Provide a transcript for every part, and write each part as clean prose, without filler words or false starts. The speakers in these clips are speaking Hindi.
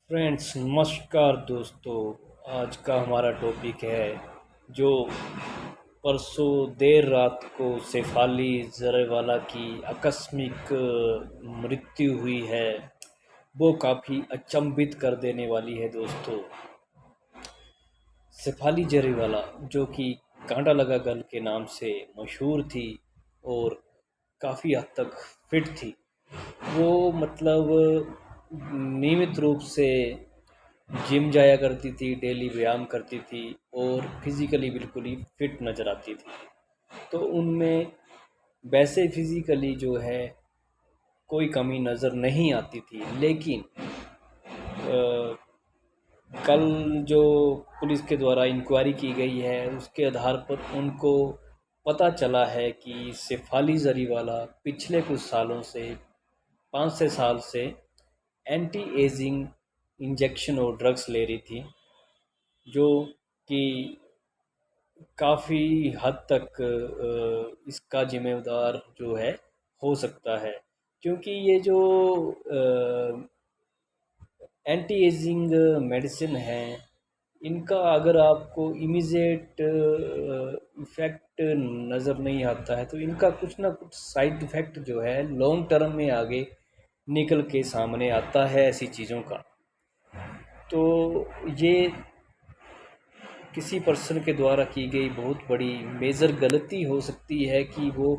फ्रेंड्स नमस्कार दोस्तों। आज का हमारा टॉपिक है जो परसों देर रात को शेफाली जरवाला की आकस्मिक मृत्यु हुई है। वो काफ़ी अचंभित कर देने वाली है दोस्तों। शेफाली जरीवाला जो कि कांटा लगा गल के नाम से मशहूर थी और काफ़ी हद तक फिट थी। वो मतलब नियमित रूप से जिम जाया करती थी, डेली व्यायाम करती थी और फिज़िकली बिल्कुल ही फिट नज़र आती थी। तो उनमें वैसे फिज़िकली जो है कोई कमी नज़र नहीं आती थी, लेकिन कल जो पुलिस के द्वारा इंक्वायरी की गई है उसके आधार पर उनको पता चला है कि शेफाली जरीवाला पिछले कुछ सालों से 5 से 6 साल से एंटी एजिंग इंजेक्शन और ड्रग्स ले रही थी, जो कि काफ़ी हद तक इसका जिम्मेदार जो है हो सकता है। क्योंकि ये जो एंटी एजिंग मेडिसिन है, इनका अगर आपको इमीडिएट इफ़ेक्ट नज़र नहीं आता है तो इनका कुछ ना कुछ साइड इफ़ेक्ट जो है लॉन्ग टर्म में आगे निकल के सामने आता है ऐसी चीज़ों का। तो ये किसी पर्सन के द्वारा की गई बहुत बड़ी मेजर गलती हो सकती है कि वो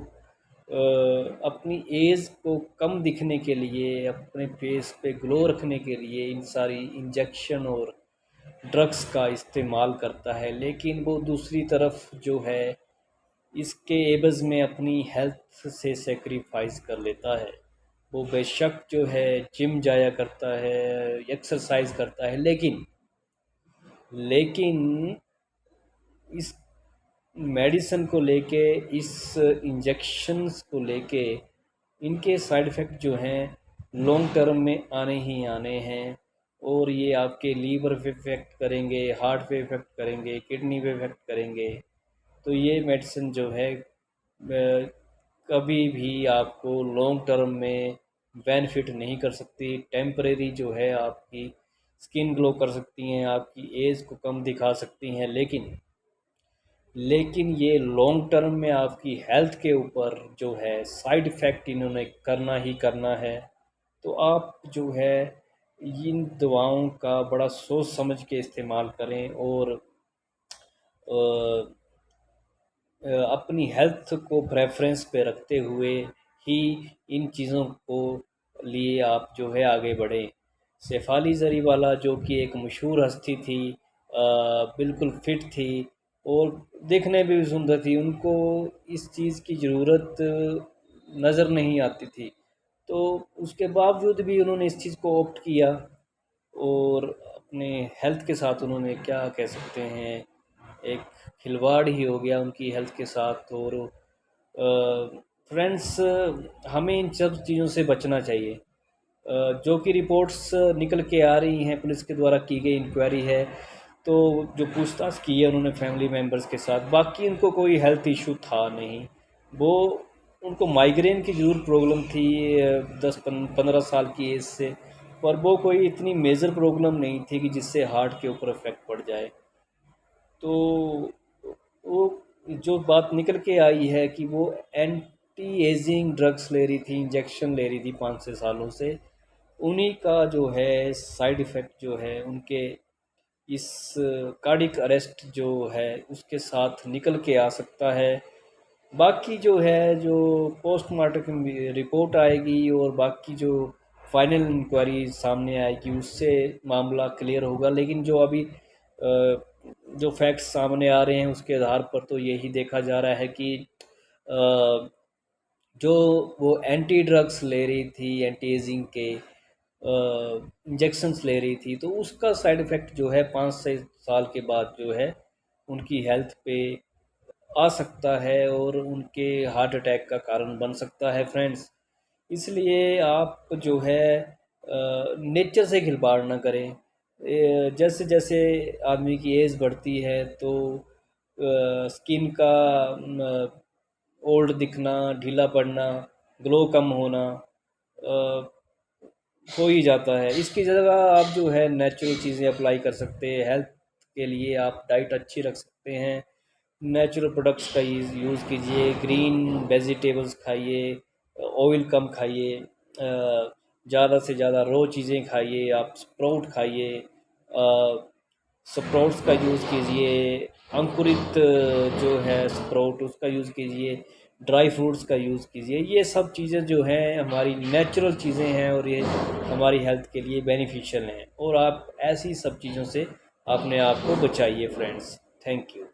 अपनी एज को कम दिखने के लिए, अपने फेस पे ग्लो रखने के लिए इन सारी इंजेक्शन और ड्रग्स का इस्तेमाल करता है, लेकिन वो दूसरी तरफ जो है इसके एवज़ में अपनी हेल्थ से सेक्रीफाइस कर लेता है। वो बेशक जो है जिम जाया करता है, एक्सरसाइज करता है, लेकिन इस मेडिसिन को लेके, इस इंजेक्शंस को लेके इनके साइड इफ़ेक्ट जो हैं लॉन्ग टर्म में आने ही आने हैं। और ये आपके लीवर पे इफ़ेक्ट करेंगे, हार्ट पे इफ़ेक्ट करेंगे, किडनी पे इफ़ेक्ट करेंगे। तो ये मेडिसिन जो है कभी भी आपको लॉन्ग टर्म में बेनिफिट नहीं कर सकती। टेम्परेरी जो है आपकी स्किन ग्लो कर सकती हैं, आपकी एज को कम दिखा सकती हैं, लेकिन ये लॉन्ग टर्म में आपकी हेल्थ के ऊपर जो है साइड इफ़ेक्ट इन्होंने करना ही करना है। तो आप जो है इन दवाओं का बड़ा सोच समझ के इस्तेमाल करें और अपनी हेल्थ को प्रेफरेंस पे रखते हुए ही इन चीज़ों को लिए आप जो है आगे बढ़ें। शेफाली जरीवाला जो कि एक मशहूर हस्ती थी, बिल्कुल फिट थी और देखने में भी सुंदर थी, उनको इस चीज़ की ज़रूरत नज़र नहीं आती थी। तो उसके बावजूद भी उन्होंने इस चीज़ को ऑप्ट किया और अपने हेल्थ के साथ उन्होंने क्या कह सकते हैं, एक खिलवाड़ ही हो गया उनकी हेल्थ के साथ। और फ्रेंड्स, हमें इन सब चीज़ों से बचना चाहिए। जो कि रिपोर्ट्स निकल के आ रही हैं, पुलिस के द्वारा की गई इंक्वायरी है, तो जो पूछताछ की है उन्होंने फैमिली मेम्बर्स के साथ, बाकी उनको कोई हेल्थ इशू था नहीं। वो उनको माइग्रेन की ज़रूर प्रॉब्लम थी 10-15 साल की एज से, पर वो कोई इतनी मेजर प्रॉब्लम नहीं थी कि जिससे हार्ट के ऊपर इफेक्ट पड़ जाए। तो वो जो बात निकल के आई है कि वो एंटी एजिंग ड्रग्स ले रही थी, इंजेक्शन ले रही थी 5 से 6 सालों से, उन्हीं का जो है साइड इफ़ेक्ट जो है उनके इस कार्डिक अरेस्ट जो है उसके साथ निकल के आ सकता है। बाकी जो है, जो पोस्टमार्टम रिपोर्ट आएगी और बाकी जो फाइनल इंक्वायरी सामने आएगी उससे मामला क्लियर होगा। लेकिन जो अभी जो फैक्ट्स सामने आ रहे हैं उसके आधार पर तो यही देखा जा रहा है कि जो वो एंटी ड्रग्स ले रही थी, एंटी एजिंग के इंजेक्शन्स ले रही थी, तो उसका साइड इफ़ेक्ट जो है 5 से 6 साल के बाद जो है उनकी हेल्थ पे आ सकता है और उनके हार्ट अटैक का कारण बन सकता है फ्रेंड्स। इसलिए आप जो है नेचर से खिलवाड़ ना करें। जैसे जैसे आदमी की एज बढ़ती है तो स्किन का ओल्ड दिखना, ढीला पड़ना, ग्लो कम होना, हो ही जाता है। इसकी जगह आप जो है नेचुरल चीज़ें अप्लाई कर सकते हैं। हेल्थ के लिए आप डाइट अच्छी रख सकते हैं, नेचुरल प्रोडक्ट्स का यूज़ कीजिए, ग्रीन वेजिटेबल्स खाइए, ऑयल कम खाइए, ज़्यादा से ज़्यादा रो चीज़ें खाइए, आप स्प्राउट खाइए, स्प्राउट्स का यूज़ कीजिए, अंकुरित जो है स्प्राउट उसका यूज़ कीजिए, ड्राई फ्रूट्स का यूज़ कीजिए। ये सब चीज़ें जो हैं हमारी नेचुरल चीज़ें हैं और ये हमारी हेल्थ के लिए बेनिफिशियल हैं, और आप ऐसी सब चीज़ों से अपने आप को बचाइए फ्रेंड्स। Thank you.